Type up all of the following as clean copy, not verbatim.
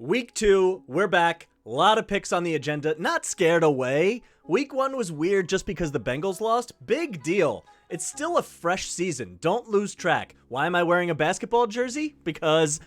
Week 2, we're back. A lot of picks on the agenda. Not scared away. Week 1 was weird just because the Bengals lost. Big deal. It's still a fresh season. Don't lose track. Why am I wearing a basketball jersey? Because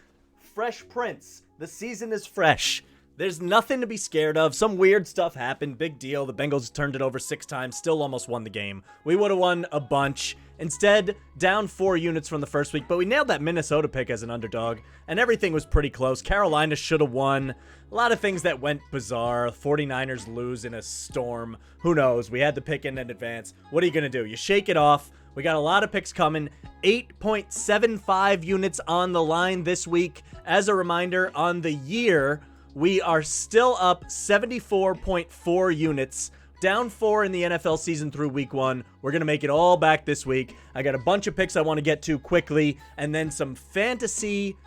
Fresh Prince. The season is fresh. There's nothing to be scared of. Some weird stuff happened. Big deal. The Bengals turned it over 6 times. Still almost won the game. We would have won a bunch. Instead, down 4 units from the first week. But we nailed that Minnesota pick as an underdog. And everything was pretty close. Carolina should have won. A lot of things that went bizarre. 49ers lose in a storm. Who knows? We had the pick in advance. What are you going to do? You shake it off. We got a lot of picks coming. 8.75 units on the line this week. As a reminder, on the year, we are still up 74.4 units, down 4 in the NFL season through week 1. We're going to make it all back this week. I got a bunch of picks I want to get to quickly, and then some fantasy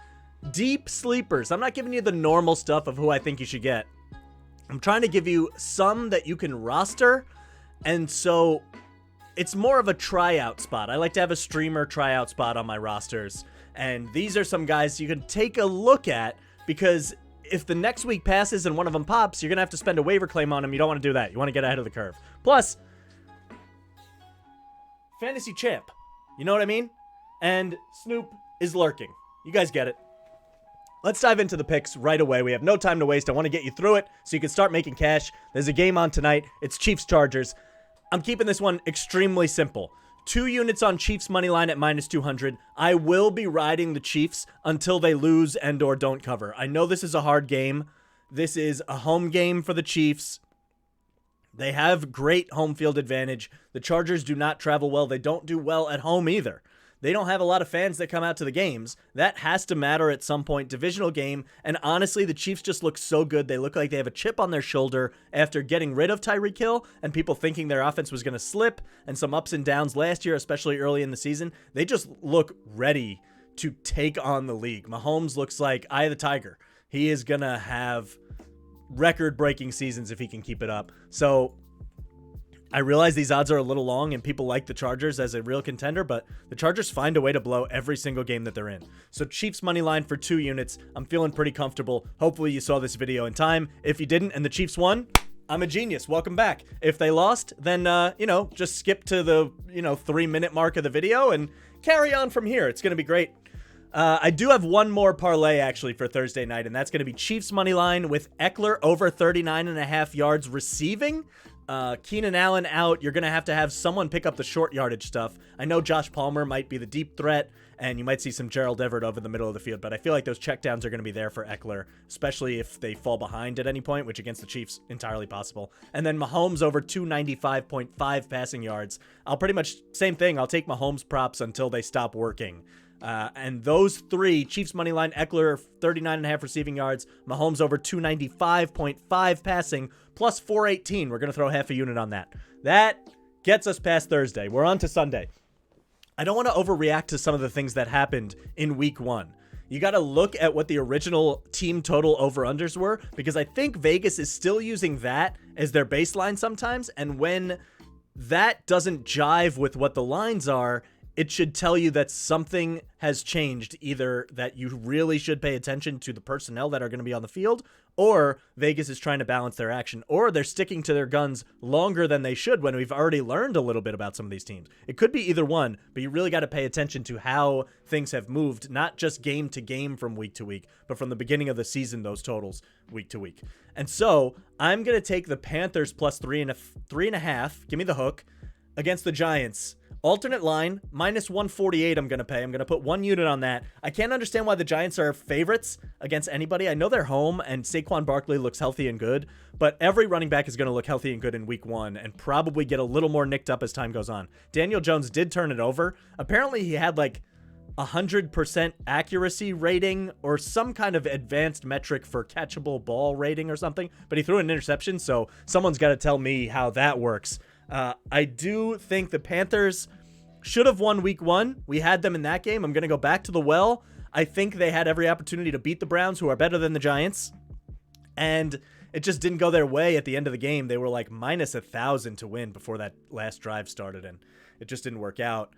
deep sleepers. I'm not giving you the normal stuff of who I think you should get. I'm trying to give you some that you can roster, and so it's more of a tryout spot. I like to have a streamer tryout spot on my rosters, and these are some guys you can take a look at because if the next week passes and one of them pops, you're going to have to spend a waiver claim on them. You don't want to do that. You want to get ahead of the curve. Plus, fantasy champ. You know what I mean? And Snoop is lurking. You guys get it. Let's dive into the picks right away. We have no time to waste. I want to get you through it so you can start making cash. There's a game on tonight. It's Chiefs-Chargers. I'm keeping this one extremely simple. 2 units on Chiefs money line at minus 200. I will be riding the Chiefs until they lose and or don't cover. I know this is a hard game. This is a home game for the Chiefs. They have great home field advantage. The Chargers do not travel well. They don't do well at home either. They don't have a lot of fans that come out to the games. That has to matter at some point. Divisional game. And honestly, the Chiefs just look so good. They look like they have a chip on their shoulder after getting rid of Tyreek Hill and people thinking their offense was going to slip and some ups and downs last year, especially early in the season. They just look ready to take on the league. Mahomes looks like Eye of the Tiger. He is going to have record-breaking seasons if he can keep it up. So I realize these odds are a little long and people like the Chargers as a real contender, but the Chargers find a way to blow every single game that they're in. So Chiefs money line for 2 units. I'm feeling pretty comfortable. Hopefully you saw this video in time. If you didn't and the Chiefs won, I'm a genius. Welcome back. If they lost, then, just skip to the, 3-minute mark of the video and carry on from here. It's going to be great. I do have one more parlay actually for Thursday night, and that's going to be Chiefs money line with Eckler over 39.5 yards receiving. Keenan Allen out. You're going to have someone pick up the short yardage stuff. I know Josh Palmer might be the deep threat, and you might see some Gerald Everett over the middle of the field, but I feel like those checkdowns are going to be there for Eckler, especially if they fall behind at any point, which against the Chiefs, entirely possible. And then Mahomes over 295.5 passing yards. I'll pretty much, same thing, I'll take Mahomes props until they stop working. And those 3, Chiefs money line, Eckler 39.5 receiving yards, Mahomes over 295.5 passing, plus 418. We're going to throw half a unit on that. That gets us past Thursday. We're on to Sunday. I don't want to overreact to some of the things that happened in week 1. You got to look at what the original team total over-unders were, because I think Vegas is still using that as their baseline sometimes, and when that doesn't jive with what the lines are, it should tell you that something has changed, either that you really should pay attention to the personnel that are going to be on the field, or Vegas is trying to balance their action, or they're sticking to their guns longer than they should when we've already learned a little bit about some of these teams. It could be either one, but you really got to pay attention to how things have moved, not just game to game from week to week, but from the beginning of the season, those totals week to week. And so I'm going to take the Panthers plus 3.5. Give me the hook against the Giants. Alternate line, minus 148 I'm going to pay. I'm going to put 1 unit on that. I can't understand why the Giants are favorites against anybody. I know they're home, and Saquon Barkley looks healthy and good, but every running back is going to look healthy and good in week 1 and probably get a little more nicked up as time goes on. Daniel Jones did turn it over. Apparently, he had like 100% accuracy rating or some kind of advanced metric for catchable ball rating or something, but he threw an interception, so someone's got to tell me how that works. I do think the Panthers should have won week 1. We had them in that game. I'm going to go back to the well. I think they had every opportunity to beat the Browns, who are better than the Giants. And it just didn't go their way at the end of the game. They were like minus 1,000 to win before that last drive started, and it just didn't work out.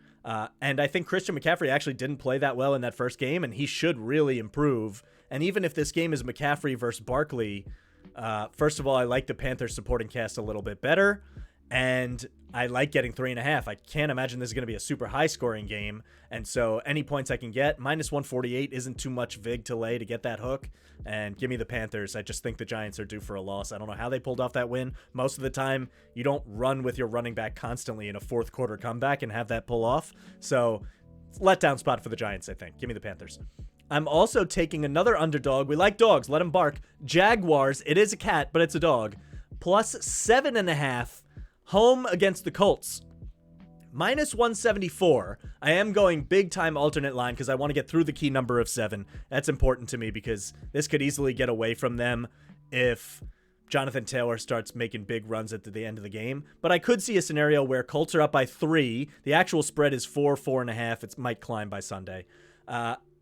And I think Christian McCaffrey actually didn't play that well in that first game, and he should really improve. And even if this game is McCaffrey versus Barkley, first of all, I like the Panthers supporting cast a little bit better, and I like getting 3.5. I can't imagine this is going to be a super high-scoring game, and so any points I can get, minus 148 isn't too much vig to lay to get that hook, and give me the Panthers. I just think the Giants are due for a loss. I don't know how they pulled off that win. Most of the time, you don't run with your running back constantly in a fourth-quarter comeback and have that pull off, so letdown spot for the Giants, I think. Give me the Panthers. I'm also taking another underdog. We like dogs. Let them bark. Jaguars. It is a cat, but it's a dog. Plus 7.5. Home against the Colts. Minus 174. I am going big time alternate line because I want to get through the key number of 7. That's important to me because this could easily get away from them if Jonathan Taylor starts making big runs at the end of the game. But I could see a scenario where Colts are up by 3. The actual spread is 4.5. It might climb by Sunday.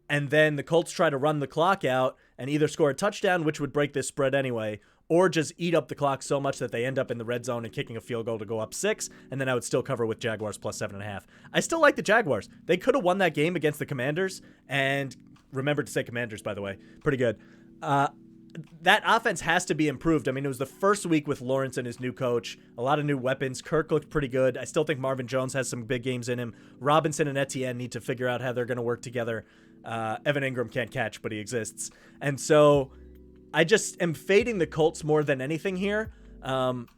And then the Colts try to run the clock out and either score a touchdown, which would break this spread anyway, or just eat up the clock so much that they end up in the red zone and kicking a field goal to go up 6, and then I would still cover with Jaguars plus 7.5. I still like the Jaguars. They could have won that game against the Commanders, and remember to say Commanders, by the way. Pretty good. That offense has to be improved. I mean, it was the first week with Lawrence and his new coach. A lot of new weapons. Kirk looked pretty good. I still think Marvin Jones has some big games in him. Robinson and Etienne need to figure out how they're going to work together. Evan Ingram can't catch, but he exists. And so I just am fading the Colts more than anything here. And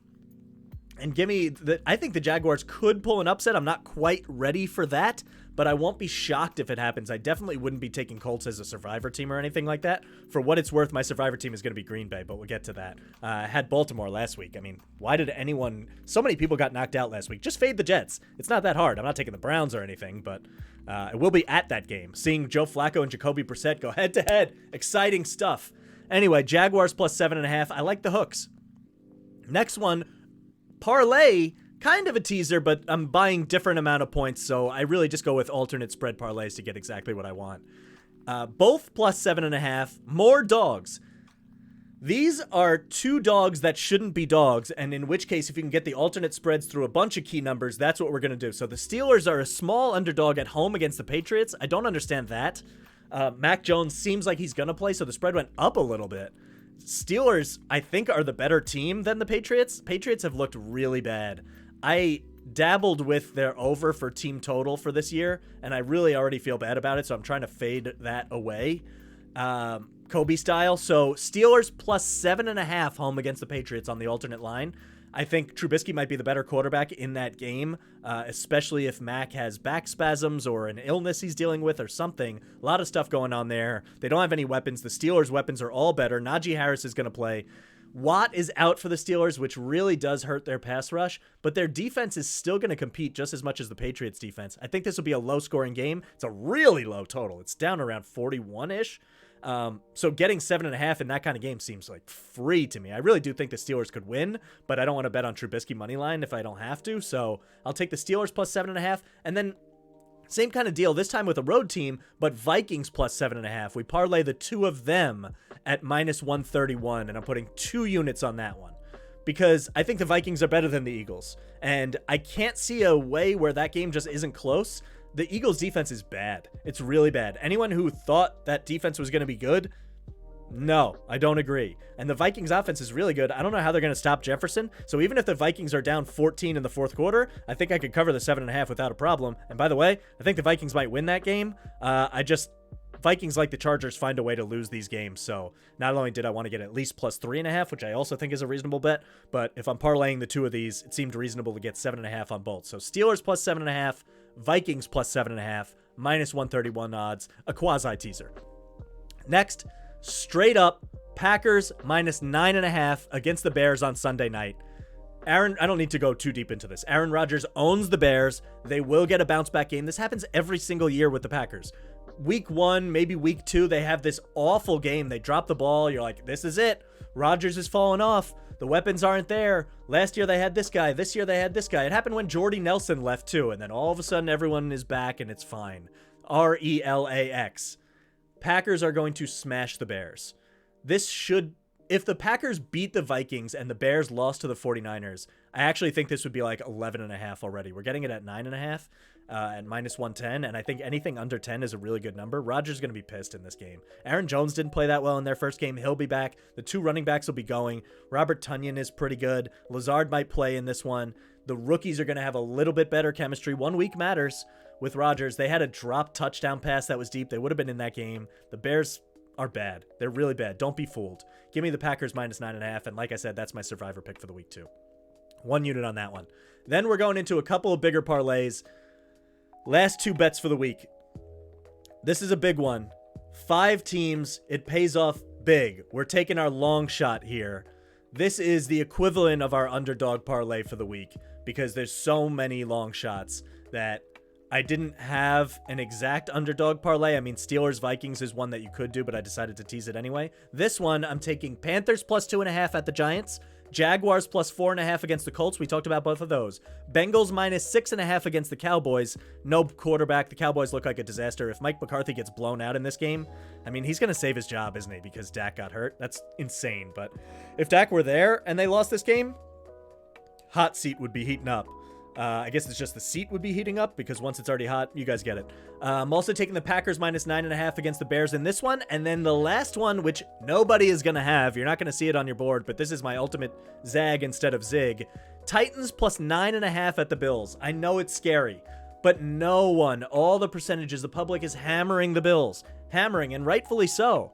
give me I think the Jaguars could pull an upset. I'm not quite ready for that, but I won't be shocked if it happens. I definitely wouldn't be taking Colts as a survivor team or anything like that. For what it's worth, my survivor team is going to be Green Bay, but we'll get to that. I had Baltimore last week. I mean, why did so many people got knocked out last week? Just fade the Jets. It's not that hard. I'm not taking the Browns or anything, but I will be at that game. Seeing Joe Flacco and Jacoby Brissett go head to head. Exciting stuff. Anyway, Jaguars plus 7.5. I like the hooks. Next one, parlay, kind of a teaser, but I'm buying different amount of points, so I really just go with alternate spread parlays to get exactly what I want. Both plus 7.5. More dogs. These are 2 dogs that shouldn't be dogs, and in which case, if you can get the alternate spreads through a bunch of key numbers, that's what we're going to do. So the Steelers are a small underdog at home against the Patriots. I don't understand that. Mac Jones seems like he's going to play, so the spread went up a little bit. Steelers, I think, are the better team than the Patriots. Patriots have looked really bad. I dabbled with their over for team total for this year, and I really already feel bad about it, so I'm trying to fade that away. Kobe style. So Steelers plus 7.5 home against the Patriots on the alternate line. I think Trubisky might be the better quarterback in that game, especially if Mac has back spasms or an illness he's dealing with or something. A lot of stuff going on there. They don't have any weapons. The Steelers' weapons are all better. Najee Harris is going to play. Watt is out for the Steelers, which really does hurt their pass rush, but their defense is still going to compete just as much as the Patriots' defense. I think this will be a low-scoring game. It's a really low total. It's down around 41-ish. So getting 7.5 in that kind of game seems like free to me. I really do think the Steelers could win, but I don't want to bet on Trubisky money line if I don't have to. So I'll take the Steelers plus 7.5, and then same kind of deal this time with a road team, but Vikings plus 7.5. We parlay the 2 of them at minus 131, and I'm putting 2 units on that one because I think the Vikings are better than the Eagles, and I can't see a way where that game just isn't close. The Eagles' defense is bad. It's really bad. Anyone who thought that defense was going to be good, no, I don't agree. And the Vikings' offense is really good. I don't know how they're going to stop Jefferson. So even if the Vikings are down 14 in the fourth quarter, I think I could cover the 7.5 without a problem. And by the way, I think the Vikings might win that game. Vikings, like the Chargers, find a way to lose these games. So not only did I want to get at least plus 3.5, which I also think is a reasonable bet, but if I'm parlaying the 2 of these, it seemed reasonable to get 7.5 on both. So Steelers plus 7.5, Vikings plus 7.5, minus 131 odds, a quasi teaser. Next, straight up, Packers minus 9.5 against the Bears on Sunday night. I don't need to go too deep into this. Aaron Rodgers owns the Bears. They will get a bounce back game. This happens every single year with the Packers. Week 1, maybe week 2, they have this awful game. They drop the ball. You're like, this is it. Rodgers is falling off. The weapons aren't there. Last year they had this guy. This year they had this guy. It happened when Jordy Nelson left too. And then all of a sudden everyone is back and it's fine. RELAX. Packers are going to smash the Bears. If the Packers beat the Vikings and the Bears lost to the 49ers, I actually think this would be like 11.5 already. We're getting it at 9.5. at -110, and I think anything under 10 is a really good number. Rodgers is going to be pissed in this game. Aaron Jones didn't play that well in their first game. He'll be back. The 2 running backs will be going. Robert Tonyan is pretty good. Lazard might play in this one. The rookies are going to have a little bit better chemistry. 1 week matters with Rodgers. They had a drop touchdown pass that was deep. They would have been in that game. The Bears are bad. They're really bad. Don't be fooled. Give me the Packers -9.5, and like I said, that's my survivor pick for the week too. 1 unit on that one. Then we're going into a couple of bigger parlays. Last 2 bets for the week. This is a big one. 5 teams. It pays off big. We're taking our long shot here. This is the equivalent of our underdog parlay for the week because there's so many long shots that I didn't have an exact underdog parlay. I mean, Steelers Vikings is one that you could do, but I decided to tease it anyway. This one, I'm taking Panthers +2.5 at the Giants. Jaguars +4.5 against the Colts. We talked about both of those. Bengals -6.5 against the Cowboys. No quarterback. The Cowboys look like a disaster. If Mike McCarthy gets blown out in this game, I mean, he's going to save his job, isn't he? Because Dak got hurt. That's insane. But if Dak were there and they lost this game, hot seat would be heating up. I guess it's just the seat would be heating up because once it's already hot, you guys get it. I'm also taking the Packers -9.5 against the Bears in this one. And then the last one, which nobody is going to have. You're not going to see it on your board, but this is my ultimate zag instead of zig. Titans +9.5 at the Bills. I know it's scary, but no one, all the percentages, the public is hammering the Bills. Hammering, and rightfully so.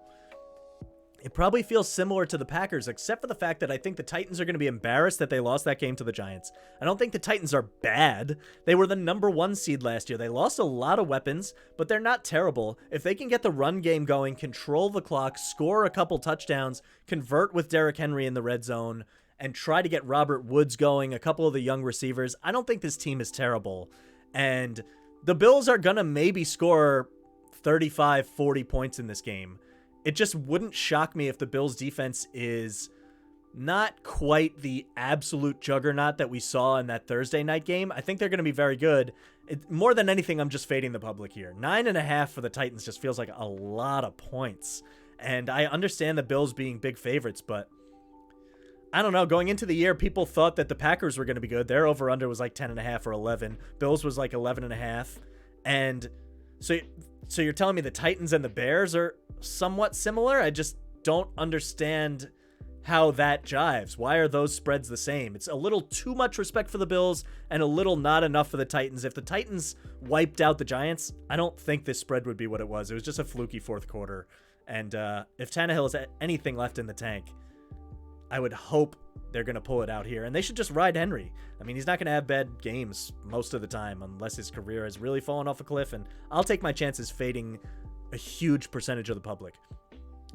It probably feels similar to the Packers, except for the fact that I think the Titans are going to be embarrassed that they lost that game to the Giants. I don't think the Titans are bad. They were the #1 seed last year. They lost a lot of weapons, but they're not terrible. If they can get the run game going, control the clock, score a couple touchdowns, convert with Derrick Henry in the red zone, and try to get Robert Woods going, a couple of the young receivers, I don't think this team is terrible. And the Bills are going to maybe score 35, 40 points in this game. It just wouldn't shock me if the Bills' defense is not quite the absolute juggernaut that we saw in that Thursday night game. I think they're going to be very good. More than anything, I'm just fading the public here. 9.5 for the Titans just feels like a lot of points. And I understand the Bills being big favorites, but I don't know. Going into the year, people thought that the Packers were going to be good. Their over-under was like 10.5 or 11. Bills was like 11.5. And so you're telling me the Titans and the Bears are somewhat similar? I just don't understand how that jives. Why are those spreads the same? It's a little too much respect for the Bills and a little not enough for the Titans. If the Titans wiped out the Giants, I don't think this spread would be what it was. It was just a fluky fourth quarter. And if Tannehill has anything left in the tank, I would hope they're going to pull it out here. And they should just ride Henry. I mean, he's not going to have bad games most of the time unless his career has really fallen off a cliff. And I'll take my chances fading a huge percentage of the public.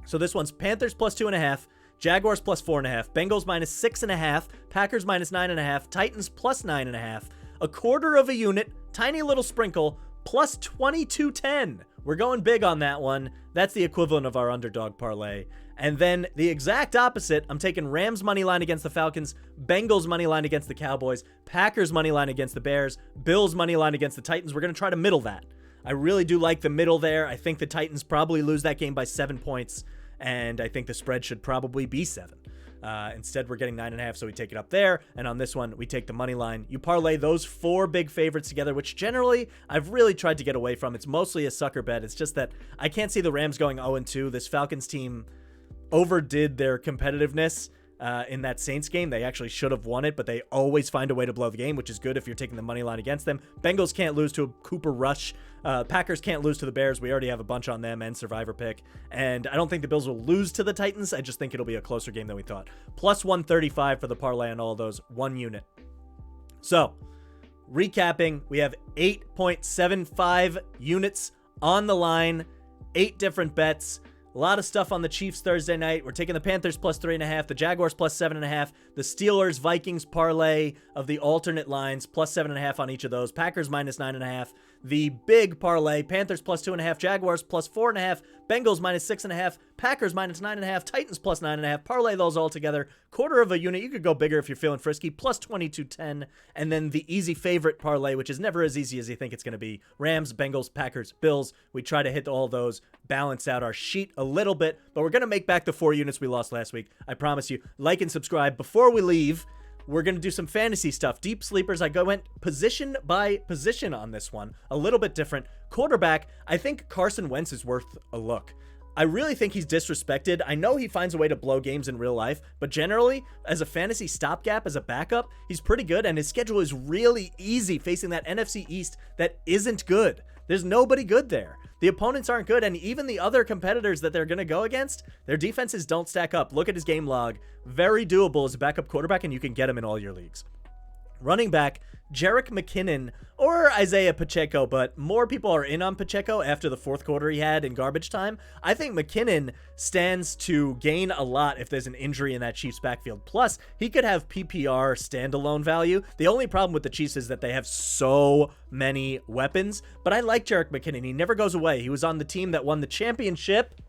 So this one's Panthers +2.5, Jaguars +4.5, Bengals -6.5, Packers -9.5, Titans +9.5, a quarter of a unit, tiny little sprinkle, +22.10. We're going big on that one. That's the equivalent of our underdog parlay. And then the exact opposite, I'm taking Rams money line against the Falcons, Bengals money line against the Cowboys, Packers money line against the Bears, Bills money line against the Titans. We're going to try to middle that. I really do like the middle there. I think the Titans probably lose that game by 7 points, and I think the spread should probably be 7. Instead, we're getting 9.5, so we take it up there. And on this one, we take the money line. You parlay those 4 big favorites together, which generally I've really tried to get away from. It's mostly a sucker bet. It's just that I can't see the Rams going 0-2. This Falcons team overdid their competitiveness in that Saints game. They actually should have won it, but they always find a way to blow the game, which is good if you're taking the money line against them. Bengals can't lose to a Cooper Rush. Packers can't lose to the Bears. We already have a bunch on them and survivor pick. And I don't think the Bills will lose to the Titans. I just think it'll be a closer game than we thought. +135 for the parlay on all of those, 1 unit. So, recapping, we have 8.75 units on the line, 8 different bets. A lot of stuff on the Chiefs Thursday night. We're taking the Panthers +3.5, the Jaguars +7.5, the Steelers Vikings parlay of the alternate lines +7.5 on each of those. Packers -9.5. The big parlay, Panthers +2.5, Jaguars +4.5, Bengals -6.5, Packers -9.5, Titans +9.5. Parlay those all together. Quarter of a unit. You could go bigger if you're feeling frisky. +22.10. And then the easy favorite parlay, which is never as easy as you think it's going to be. Rams, Bengals, Packers, Bills. We try to hit all those, balance out our sheet a little bit, but we're going to make back the 4 units we lost last week. I promise you. Like and subscribe. Before we leave, we're going to do some fantasy stuff. Deep sleepers, went position by position on this one. A little bit different. Quarterback, I think Carson Wentz is worth a look. I really think he's disrespected. I know he finds a way to blow games in real life, but generally, as a fantasy stopgap, as a backup, he's pretty good, and his schedule is really easy facing that NFC East that isn't good. There's nobody good there. The opponents aren't good, and even the other competitors that they're going to go against, their defenses don't stack up. Look at his game log. Very doable as a backup quarterback, and you can get him in all your leagues. Running back, Jerick McKinnon or Isaiah Pacheco, but more people are in on Pacheco after the fourth quarter he had in garbage time. I think McKinnon stands to gain a lot if there's an injury in that Chiefs backfield. Plus, he could have PPR standalone value. The only problem with the Chiefs is that they have so many weapons, but I like Jerick McKinnon. He never goes away. He was on the team that won the championship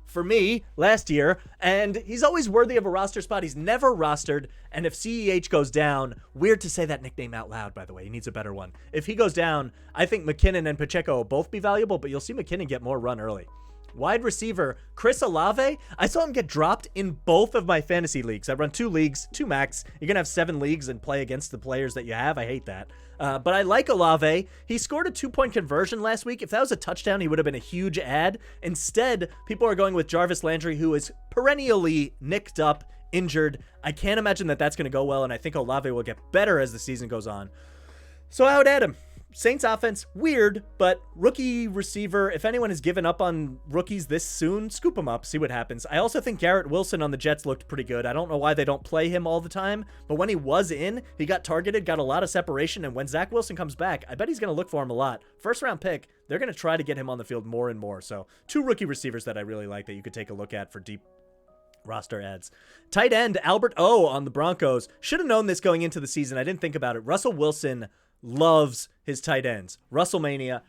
for me last year, and he's always worthy of a roster spot. He's never rostered, and if CEH goes down, weird to say that nickname out loud, by the way, he needs a better one. If he goes down, I think McKinnon and Pacheco will both be valuable, but you'll see McKinnon get more run early. Wide receiver, Chris Olave, I saw him get dropped in both of my fantasy leagues. I run 2 leagues, 2 max. You're going to have 7 leagues and play against the players that you have. I hate that. But I like Olave. He scored a 2-point conversion last week. If that was a touchdown, he would have been a huge ad. Instead, people are going with Jarvis Landry, who is perennially nicked up, injured. I can't imagine that that's going to go well, and I think Olave will get better as the season goes on. So I would add him. Saints offense, weird, but rookie receiver, if anyone has given up on rookies this soon, scoop them up, see what happens. I also think Garrett Wilson on the Jets looked pretty good. I don't know why they don't play him all the time, but when he was in, he got targeted, got a lot of separation, and when Zach Wilson comes back, I bet he's going to look for him a lot. First round pick, they're going to try to get him on the field more and more. So 2 rookie receivers that I really like that you could take a look at for deep roster ads. Tight end, Albert O on the Broncos. Should have known this going into the season. I didn't think about it. Russell Wilson loves his tight ends. Russellmania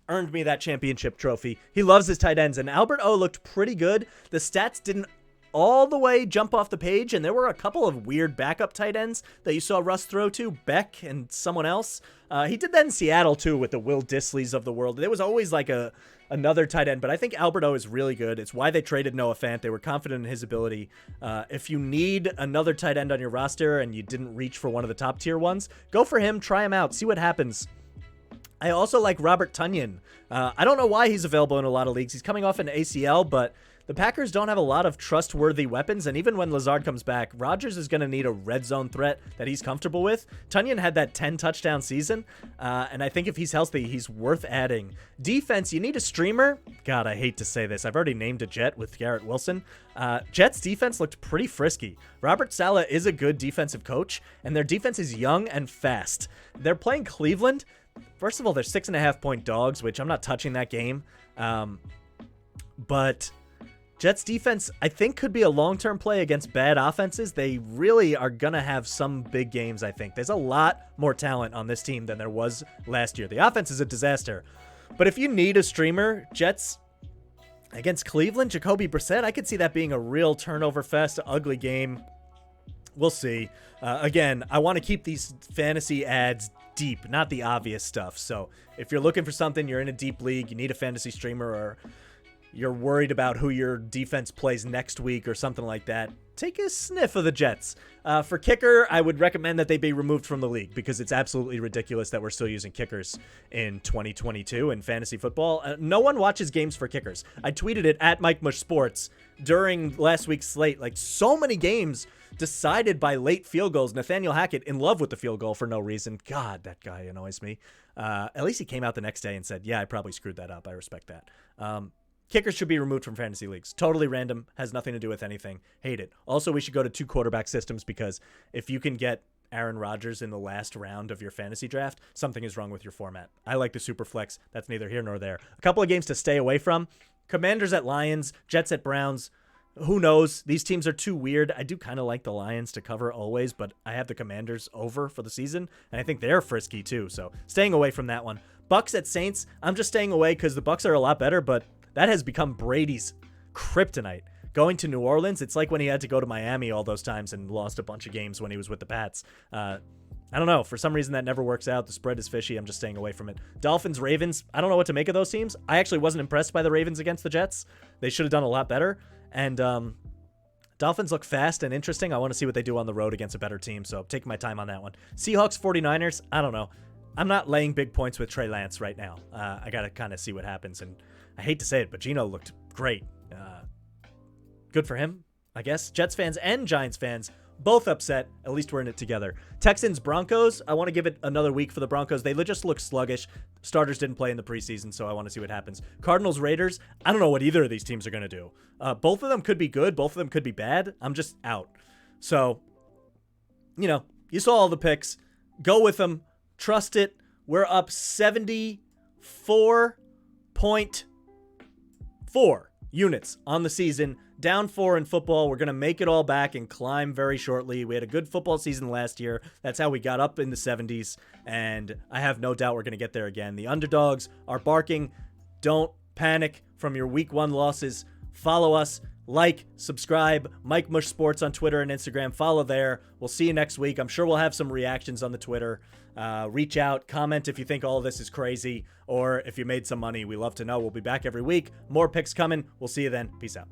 earned me that championship trophy. He loves his tight ends, and Albert O looked pretty good. The stats didn't all the way jump off the page, and there were a couple of weird backup tight ends that you saw Russ throw to, Beck and someone else. He did that in Seattle too with the Will Disleys of the world. There was always like another tight end, but I think Albert O is really good. It's why they traded Noah Fant. They were confident in his ability. If you need another tight end on your roster and you didn't reach for one of the top tier ones, go for him, try him out, see what happens. I also like Robert Tonyan. I don't know why he's available in a lot of leagues. He's coming off an ACL, but the Packers don't have a lot of trustworthy weapons, and even when Lazard comes back, Rodgers is going to need a red zone threat that he's comfortable with. Tonyan had that 10-touchdown season, and I think if he's healthy, he's worth adding. Defense, you need a streamer. God, I hate to say this. I've already named a Jet with Garrett Wilson. Jets' defense looked pretty frisky. Robert Saleh is a good defensive coach, and their defense is young and fast. They're playing Cleveland. First of all, they're 6.5-point dogs, which I'm not touching that game. But Jets defense, I think, could be a long-term play against bad offenses. They really are going to have some big games, I think. There's a lot more talent on this team than there was last year. The offense is a disaster. But if you need a streamer, Jets against Cleveland, Jacoby Brissett, I could see that being a real turnover fest, ugly game. We'll see. Again, I want to keep these fantasy ads deep, not the obvious stuff. So if you're looking for something, you're in a deep league, you need a fantasy streamer, or you're worried about who your defense plays next week or something like that, take a sniff of the Jets. For kicker, I would recommend that they be removed from the league because it's absolutely ridiculous that we're still using kickers in 2022 in fantasy football. No one watches games for kickers. I tweeted it at MikeTheMush Sports during last week's slate. Like, so many games decided by late field goals. Nathaniel Hackett in love with the field goal for no reason. God, that guy annoys me. At least he came out the next day and said, yeah, I probably screwed that up. I respect that. Kickers should be removed from fantasy leagues. Totally random. Has nothing to do with anything. Hate it. Also, we should go to 2 quarterback systems because if you can get Aaron Rodgers in the last round of your fantasy draft, something is wrong with your format. I like the super flex. That's neither here nor there. A couple of games to stay away from. Commanders at Lions. Jets at Browns. Who knows? These teams are too weird. I do kind of like the Lions to cover always, but I have the Commanders over for the season, and I think they're frisky too, so staying away from that one. Bucks at Saints. I'm just staying away because the Bucks are a lot better, but that has become Brady's kryptonite. Going to New Orleans, it's like when he had to go to Miami all those times and lost a bunch of games when he was with the Pats. I don't know. For some reason, that never works out. The spread is fishy. I'm just staying away from it. Dolphins, Ravens. I don't know what to make of those teams. I actually wasn't impressed by the Ravens against the Jets. They should have done a lot better. And Dolphins look fast and interesting. I want to see what they do on the road against a better team, so I'm taking my time on that one. Seahawks, 49ers, I don't know. I'm not laying big points with Trey Lance right now. I got to kind of see what happens, and I hate to say it, but Geno looked great. Good for him, I guess. Jets fans and Giants fans, both upset. At least we're in it together. Texans, Broncos, I want to give it another week for the Broncos. They just look sluggish. Starters didn't play in the preseason, so I want to see what happens. Cardinals, Raiders, I don't know what either of these teams are going to do. Both of them could be good. Both of them could be bad. I'm just out. So, you saw all the picks. Go with them. Trust it. We're up 74.4 units on the season. Down 4 in football. We're going to make it all back and climb very shortly. We had a good football season last year. That's how we got up in the 70s, and I have no doubt we're going to get there again. The underdogs are barking. Don't panic from your week 1 losses. Follow us. Like, subscribe, MikeTheMush Sports on Twitter and Instagram. Follow there. We'll see you next week. I'm sure we'll have some reactions on the Twitter. Reach out, comment if you think all of this is crazy, or if you made some money. We love to know. We'll be back every week. More picks coming. We'll see you then. Peace out.